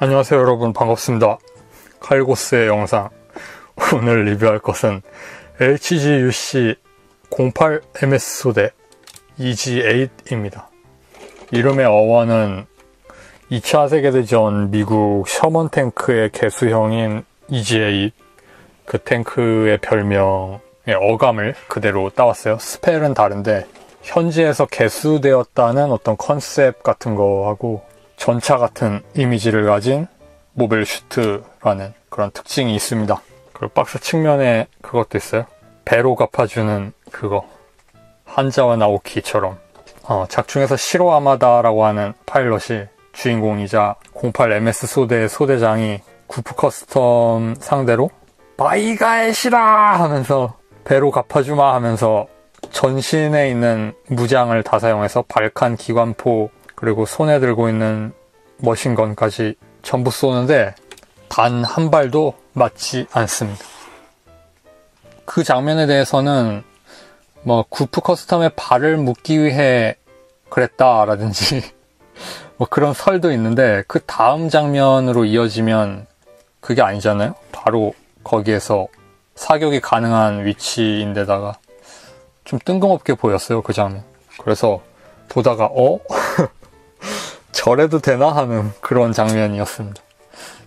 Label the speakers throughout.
Speaker 1: 안녕하세요 여러분, 반갑습니다. 칼고스의 영상. 오늘 리뷰할 것은 LG UC08MS 소대 EG8입니다. 이름의 어원은 2차 세계대전 미국 셔먼 탱크의 개수형인 EG8, 그 탱크의 별명의 어감을 그대로 따왔어요. 스펠은 다른데 현지에서 개수되었다는 어떤 컨셉 같은 거하고 전차 같은 이미지를 가진 모빌 슈트라는 그런 특징이 있습니다. 그리고 박스 측면에 그것도 있어요. 배로 갚아주는 그거, 한자와 나오키처럼. 작중에서 시로 아마다라고 하는 파일럿이 주인공이자 08MS 소대의 소대장이 구프 커스텀 상대로 바이가에 시라 하면서 배로 갚아주마 하면서 전신에 있는 무장을 다 사용해서 발칸 기관포 그리고 손에 들고 있는 머신건까지 전부 쏘는데 단 한 발도 맞지 않습니다. 그 장면에 대해서는 구프 커스텀에 발을 묶기 위해 그랬다라든지 그런 설도 있는데, 그 다음 장면으로 이어지면 그게 아니잖아요. 바로 거기에서 사격이 가능한 위치인데다가 좀 뜬금없게 보였어요, 그 장면. 그래서 보다가 저래도 되나 하는 그런 장면이었습니다.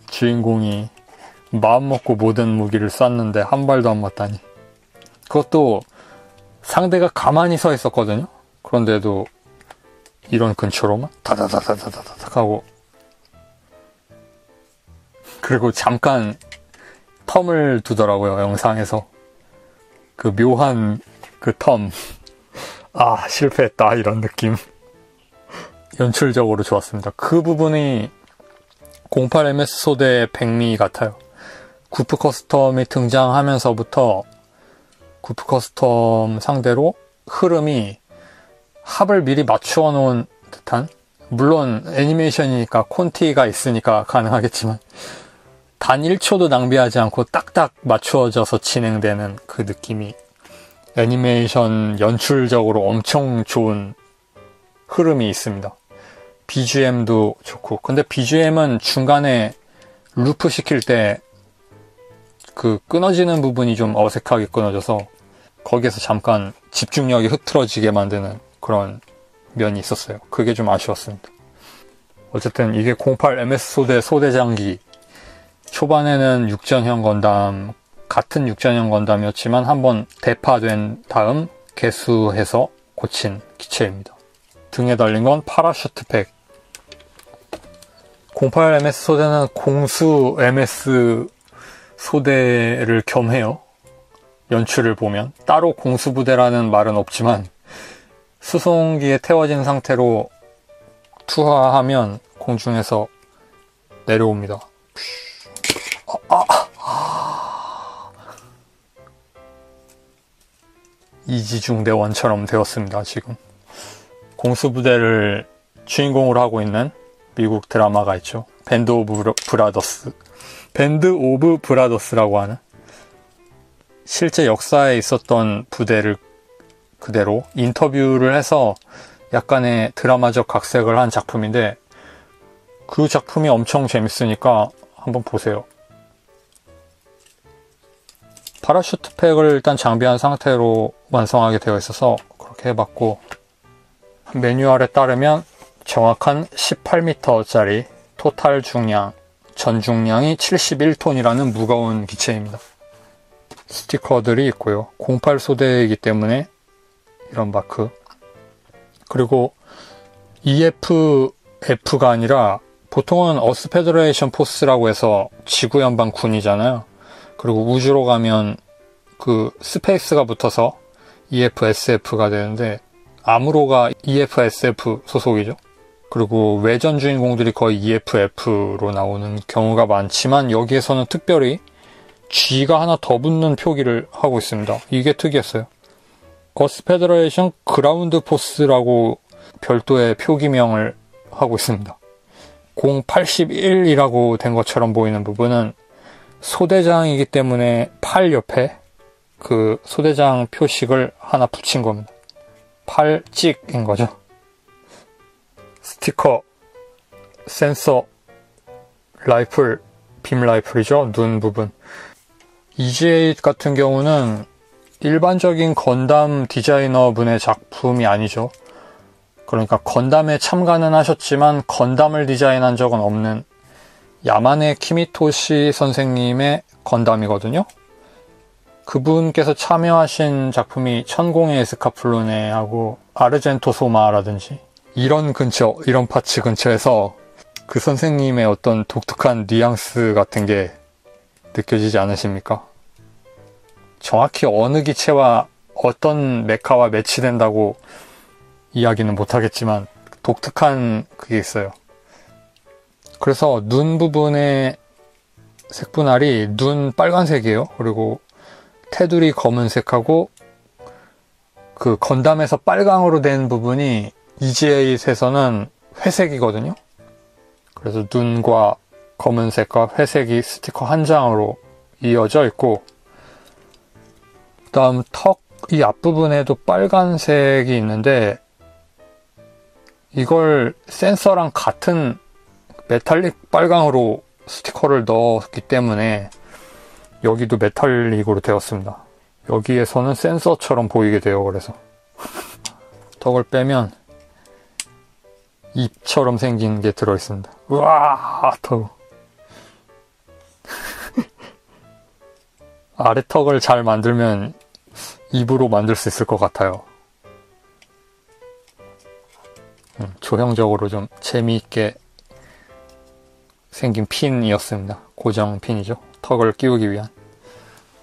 Speaker 1: 주인공이 마음먹고 모든 무기를 쐈는데 한 발도 안 맞다니. 그것도 상대가 가만히 서 있었거든요. 그런데도 이런 근처로만 다다다다다다닥 하고, 그리고 잠깐 텀을 두더라고요, 영상에서. 그 묘한 그 텀. 실패했다 이런 느낌. 연출적으로 좋았습니다. 그 부분이 08MS 소대의 백미 같아요. 구프 커스텀이 등장하면서부터 구프 커스텀 상대로 흐름이 합을 미리 맞추어 놓은 듯한, 물론 애니메이션이니까 콘티가 있으니까 가능하겠지만 단 1초도 낭비하지 않고 딱딱 맞추어져서 진행되는 그 느낌이 애니메이션 연출적으로 엄청 좋은 흐름이 있습니다. BGM도 좋고, 근데 BGM은 중간에 루프 시킬 때 그 끊어지는 부분이 좀 어색하게 끊어져서 거기에서 잠깐 집중력이 흐트러지게 만드는 그런 면이 있었어요. 그게 좀 아쉬웠습니다. 어쨌든 이게 08MS 소대 소대장기, 초반에는 육전형 건담, 같은 육전형 건담이었지만 한번 대파된 다음 개수해서 고친 기체입니다. 등에 달린 건 파라슈트 팩. 08MS 소대는 공수 MS 소대를 겸해요. 연출을 보면 따로 공수부대라는 말은 없지만 수송기에 태워진 상태로 투하하면 공중에서 내려옵니다. 이지중대원처럼 되었습니다. 지금 공수부대를 주인공으로 하고 있는 미국 드라마가 있죠. 밴드 오브 브라더스라고 하는, 실제 역사에 있었던 부대를 그대로 인터뷰를 해서 약간의 드라마적 각색을 한 작품인데, 그 작품이 엄청 재밌으니까 한번 보세요. 파라슈트 팩을 일단 장비한 상태로 완성하게 되어 있어서 그렇게 해봤고, 매뉴얼에 따르면 정확한 18m짜리 토탈 중량, 전 중량이 71톤이라는 무거운 기체입니다. 스티커들이 있고요. 08 소대이기 때문에 이런 마크. 그리고 EFF가 아니라 보통은 어스 페더레이션 포스라고 해서 지구연방 군이잖아요. 그리고 우주로 가면 그 스페이스가 붙어서 EFSF가 되는데, 아무로가 EFSF 소속이죠. 그리고 외전 주인공들이 거의 EFF로 나오는 경우가 많지만 여기에서는 특별히 G가 하나 더 붙는 표기를 하고 있습니다. 이게 특이했어요. 어스 페더레이션 그라운드 포스라고 별도의 표기명을 하고 있습니다. 081이라고 된 것처럼 보이는 부분은 소대장이기 때문에 팔 옆에 그 소대장 표식을 하나 붙인 겁니다. 팔찍인 거죠. 스티커, 센서, 라이플, 빔 라이플이죠. 눈 부분. EG8 같은 경우는 일반적인 건담 디자이너 분의 작품이 아니죠. 그러니까 건담에 참가는 하셨지만 건담을 디자인한 적은 없는 야마네 키미토시 선생님의 건담이거든요. 그분께서 참여하신 작품이 천공의 에스카플로네하고 아르젠토 소마라든지 이런 파츠 근처에서 그 선생님의 어떤 독특한 뉘앙스 같은 게 느껴지지 않으십니까? 정확히 어느 기체와 어떤 메카와 매치된다고 이야기는 못하겠지만 독특한 그게 있어요. 그래서 눈 부분의 색분할이 눈 빨간색이에요. 그리고 테두리 검은색하고 그 건담에서 빨강으로 된 부분이 EG8에서는 회색이거든요. 그래서 눈과 검은색과 회색이 스티커 한 장으로 이어져 있고, 그 다음 이 앞부분에도 빨간색이 있는데 이걸 센서랑 같은 메탈릭 빨강으로 스티커를 넣었기 때문에 여기도 메탈릭으로 되었습니다. 여기에서는 센서처럼 보이게 돼요. 그래서 턱을 빼면 입처럼 생긴 게 들어있습니다. 우와, 턱. 아래턱을 잘 만들면 입으로 만들 수 있을 것 같아요. 조형적으로 좀 재미있게 생긴 핀이었습니다. 고정 핀이죠. 턱을 끼우기 위한.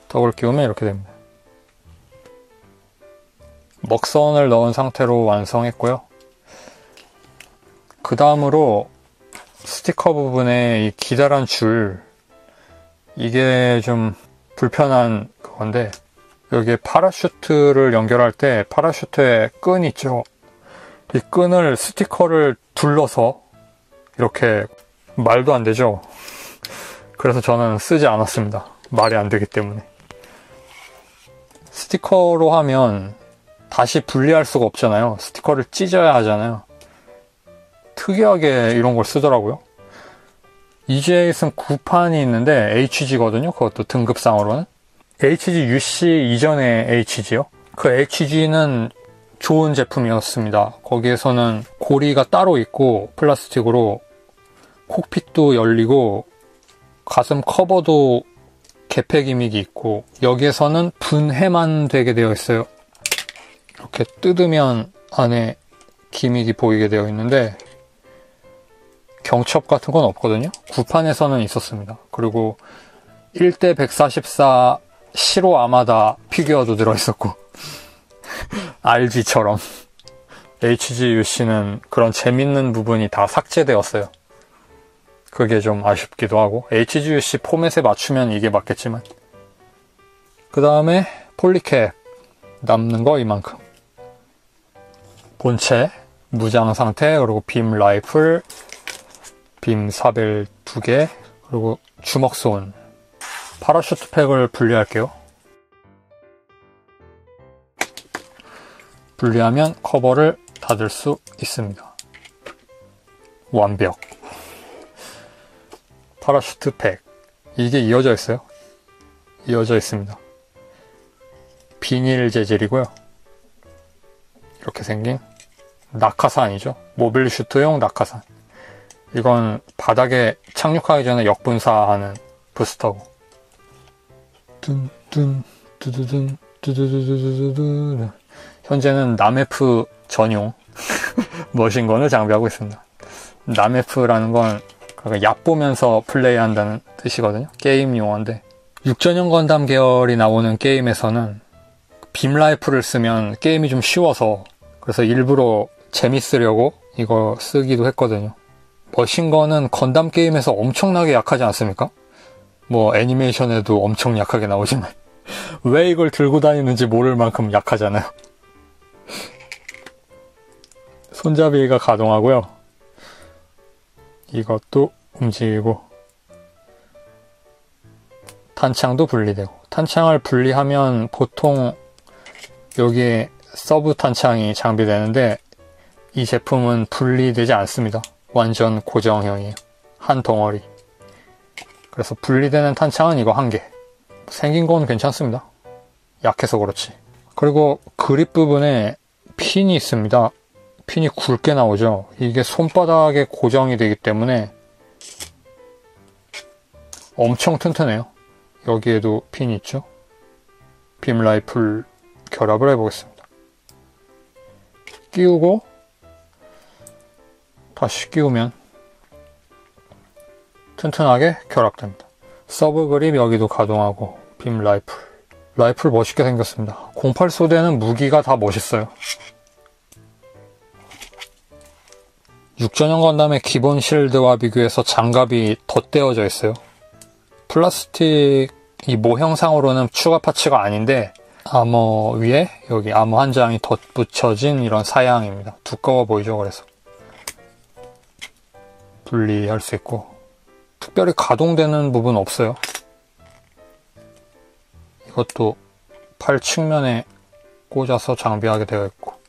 Speaker 1: 턱을 끼우면 이렇게 됩니다. 먹선을 넣은 상태로 완성했고요. 그 다음으로 스티커 부분에 이 기다란 줄, 이게 좀 불편한 그건데, 여기에 파라슈트를 연결할 때 파라슈트에 끈 있죠. 이 끈을 스티커를 둘러서 이렇게, 말도 안 되죠. 그래서 저는 쓰지 않았습니다. 말이 안 되기 때문에. 스티커로 하면 다시 분리할 수가 없잖아요. 스티커를 찢어야 하잖아요. 특이하게 이런 걸 쓰더라고요. EG8은 9판이 있는데 HG거든요. 그것도 등급상으로는. HG UC 이전의 HG요. 그 HG는 좋은 제품이었습니다. 거기에서는 고리가 따로 있고 플라스틱으로 콕핏도 열리고 가슴 커버도 개폐 기믹이 있고, 여기에서는 분해만 되게 되어 있어요. 이렇게 뜯으면 안에 기믹이 보이게 되어 있는데 경첩 같은 건 없거든요. 9판에서는 있었습니다. 그리고 1대 144 시로 아마다 피규어도 들어있었고 RG처럼 HGUC는 그런 재밌는 부분이 다 삭제되었어요. 그게 좀 아쉽기도 하고, HGUC 포맷에 맞추면 이게 맞겠지만. 그 다음에 폴리캡 남는 거 이만큼. 본체 무장 상태, 그리고 빔 라이플, 빔 사벨 2개, 그리고 주먹손. 파라슈트 팩을 분리할게요. 분리하면 커버를 닫을 수 있습니다. 완벽. 파라슈트 팩. 이게 이어져 있어요. 이어져 있습니다. 비닐 재질이고요. 이렇게 생긴 낙하산이죠. 모빌 슈트용 낙하산. 이건 바닥에 착륙하기 전에 역분사하는 부스터고. 뚠뚠 두두둔 두두두두두두. 현재는 남F 전용 머신건을 장비하고 있습니다. 남F라는 건 얕보면서 플레이한다는 뜻이거든요. 게임 용어인데, 육전형 건담 계열이 나오는 게임에서는 빔 라이플을 쓰면 게임이 좀 쉬워서, 그래서 일부러 재밌으려고 이거 쓰기도 했거든요. 머신건은 건담 게임에서 엄청나게 약하지 않습니까? 뭐 애니메이션에도 엄청 약하게 나오지만 왜 이걸 들고 다니는지 모를 만큼 약하잖아요. 손잡이가 가동하고요. 이것도 움직이고, 탄창도 분리되고. 탄창을 분리하면 보통 여기에 서브 탄창이 장비되는데 이 제품은 분리되지 않습니다. 완전 고정형이에요. 한 덩어리. 그래서 분리되는 탄창은 이거 한 개. 생긴 건 괜찮습니다. 약해서 그렇지. 그리고 그립 부분에 핀이 있습니다. 핀이 굵게 나오죠. 이게 손바닥에 고정이 되기 때문에 엄청 튼튼해요. 여기에도 핀이 있죠. 빔 라이플 결합을 해보겠습니다. 끼우고 다시 끼우면 튼튼하게 결합됩니다. 서브 그립 여기도 가동하고 빔 라이플 멋있게 생겼습니다. 08 소대는 무기가 다 멋있어요. 6전형 건담의 기본 실드와 비교해서 장갑이 덧대어져 있어요. 플라스틱 이 모형상으로는 추가 파츠가 아닌데 아머 위에 여기 아머 한 장이 덧붙여진 이런 사양입니다. 두꺼워 보이죠? 그래서 분리할 수 있고 특별히 가동되는 부분 없어요. 이것도 팔 측면에 꽂아서 장비하게 되어 있고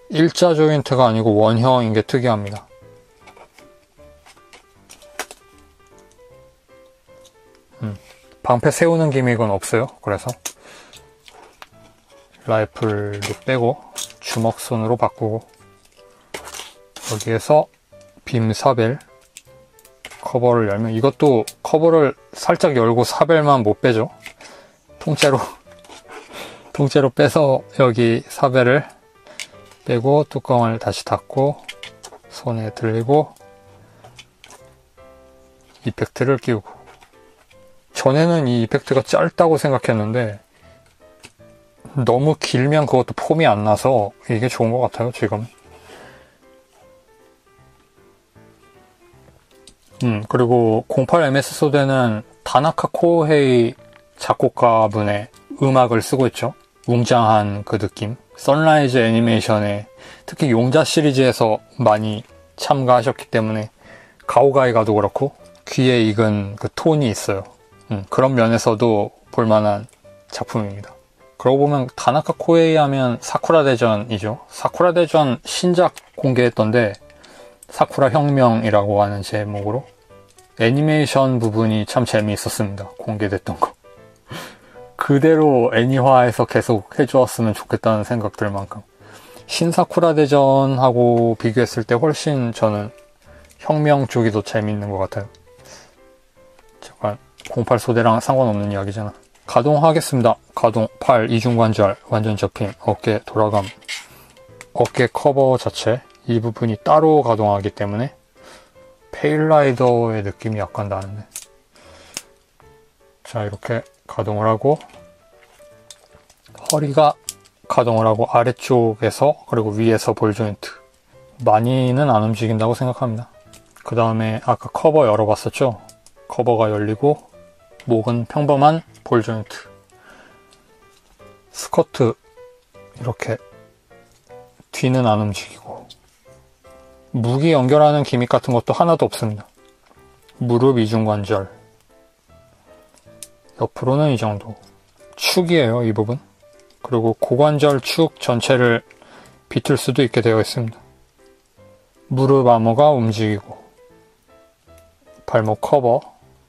Speaker 1: 일자 조인트가 아니고 원형인 게 특이합니다. 방패 세우는 기믹은 없어요. 그래서 라이플도 빼고 주먹손으로 바꾸고 여기에서 빔 사벨 커버를 열면 이것도 커버를 살짝 열고 사벨만 못 빼죠. 통째로 빼서 여기 사벨을 빼고 뚜껑을 다시 닫고 손에 들고 이펙트를 끼우고 전에는 이 이펙트가 짧다고 생각했는데 너무 길면 그것도 폼이 안 나서 이게 좋은 것 같아요. 지금 그리고 08MS 소대는 다나카 코헤이 작곡가분의 음악을 쓰고 있죠. 웅장한 그 느낌 선라이즈 애니메이션에 특히 용자 시리즈에서 많이 참가하셨기 때문에 가오가이가도 그렇고 귀에 익은 그 톤이 있어요. 그런 면에서도 볼만한 작품입니다. 그러고 보면 다나카 코에이 하면 사쿠라 대전이죠. 사쿠라 대전 신작 공개했던데 사쿠라 혁명이라고 하는 제목으로 애니메이션 부분이 참 재미있었습니다. 공개됐던 거. 그대로 애니화해서 계속 해주었으면 좋겠다는 생각 들 만큼 신사쿠라 대전하고 비교했을 때 훨씬 저는 혁명 쪽이 더 재미있는 것 같아요. 잠깐 08 소대랑 상관없는 이야기잖아. 가동하겠습니다. 가동. 팔 이중관절 완전 접힘. 어깨 돌아감. 어깨 커버 자체 이 부분이 따로 가동하기 때문에 페일라이더의 느낌이 약간 나는데 자 이렇게 가동을 하고 허리가 가동을 하고 아래쪽에서 그리고 위에서 볼 조인트 많이는 안 움직인다고 생각합니다. 그 다음에 아까 커버 열어봤었죠. 커버가 열리고 목은 평범한 볼 조인트 스커트 이렇게 뒤는 안 움직이고 무기 연결하는 기믹 같은 것도 하나도 없습니다. 무릎 이중관절 옆으로는 이 정도 축이에요. 이 부분 그리고 고관절 축 전체를 비틀 수도 있게 되어 있습니다. 무릎 아머가 움직이고 발목 커버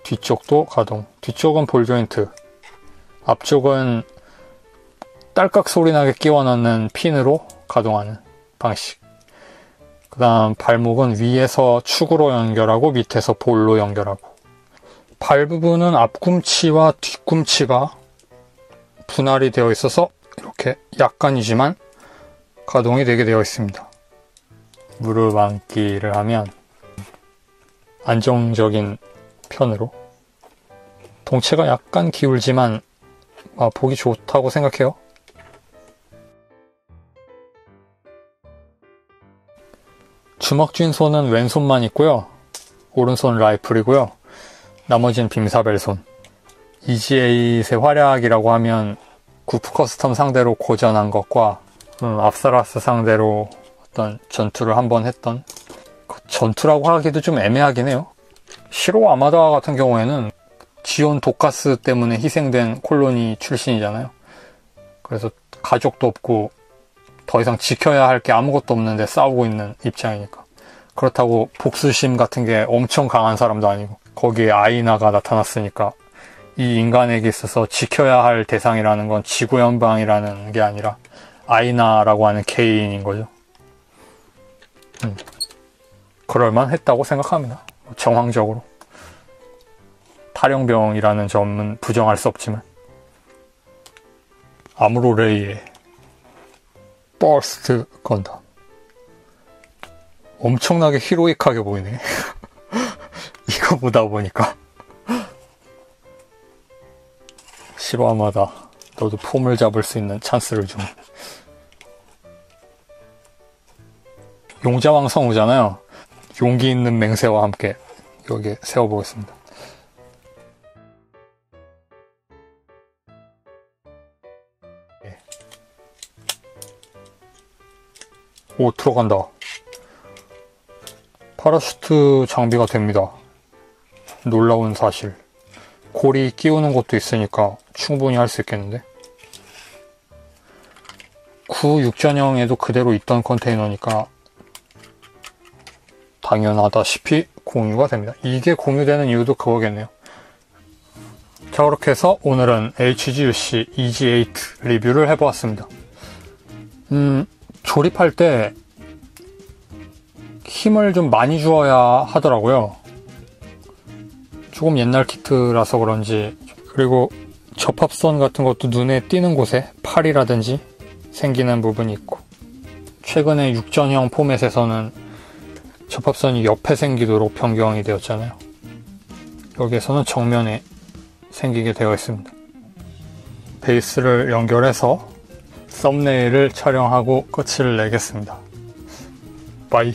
Speaker 1: 뒤쪽도 가동 뒤쪽은 볼 조인트 앞쪽은 딸깍 소리 나게 끼워 넣는 핀으로 가동하는 방식 그 다음 발목은 위에서 축으로 연결하고 밑에서 볼로 연결하고 발 부분은 앞꿈치와 뒤꿈치가 분할이 되어 있어서 이렇게 약간이지만 가동이 되게 되어 있습니다. 무릎 앉기를 하면 안정적인 편으로 동체가 약간 기울지만 보기 좋다고 생각해요. 주먹 쥔 손은 왼손만 있고요. 오른손 라이플이고요. 나머지는 빔사벨손. EG8의 활약이라고 하면 구프 커스텀 상대로 고전한 것과 압사라스 상대로 어떤 전투를 한번 했던 전투라고 하기도 좀 애매하긴 해요. 시로 아마다 같은 경우에는 지온 도카스 때문에 희생된 콜로니 출신이잖아요. 그래서 가족도 없고 더 이상 지켜야 할 게 아무것도 없는데 싸우고 있는 입장이니까 그렇다고 복수심 같은 게 엄청 강한 사람도 아니고, 거기에 아이나가 나타났으니까 이 인간에게 있어서 지켜야 할 대상이라는 건 지구연방이라는 게 아니라 아이나라고 하는 개인인 거죠. 그럴만 했다고 생각합니다. 정황적으로. 탈영병이라는 점은 부정할 수 없지만. 아무로레이의 버스트 건담. 엄청나게 히로익하게 보이네. 이거 보다 보니까. 실화마다 너도 폼을 잡을 수 있는 찬스를 주네. 용자왕 성우잖아요. 용기 있는 맹세와 함께 여기에 세워보겠습니다. 오, 들어간다. 파라슈트 장비가 됩니다. 놀라운 사실. 고리 끼우는 것도 있으니까 충분히 할 수 있겠는데? 96전형에도 그대로 있던 컨테이너니까 당연하다시피 공유가 됩니다. 이게 공유되는 이유도 그거겠네요. 자, 그렇게 해서 오늘은 HGUC EG8 리뷰를 해보았습니다. 조립할 때 힘을 좀 많이 주어야 하더라고요. 조금 옛날 키트라서 그런지. 그리고 접합선 같은 것도 눈에 띄는 곳에 팔이라든지 생기는 부분이 있고, 최근에 6전형 포맷에서는 접합선이 옆에 생기도록 변경이 되었잖아요. 여기에서는 정면에 생기게 되어 있습니다. 베이스를 연결해서 썸네일을 촬영하고 끝을 내겠습니다. 바이.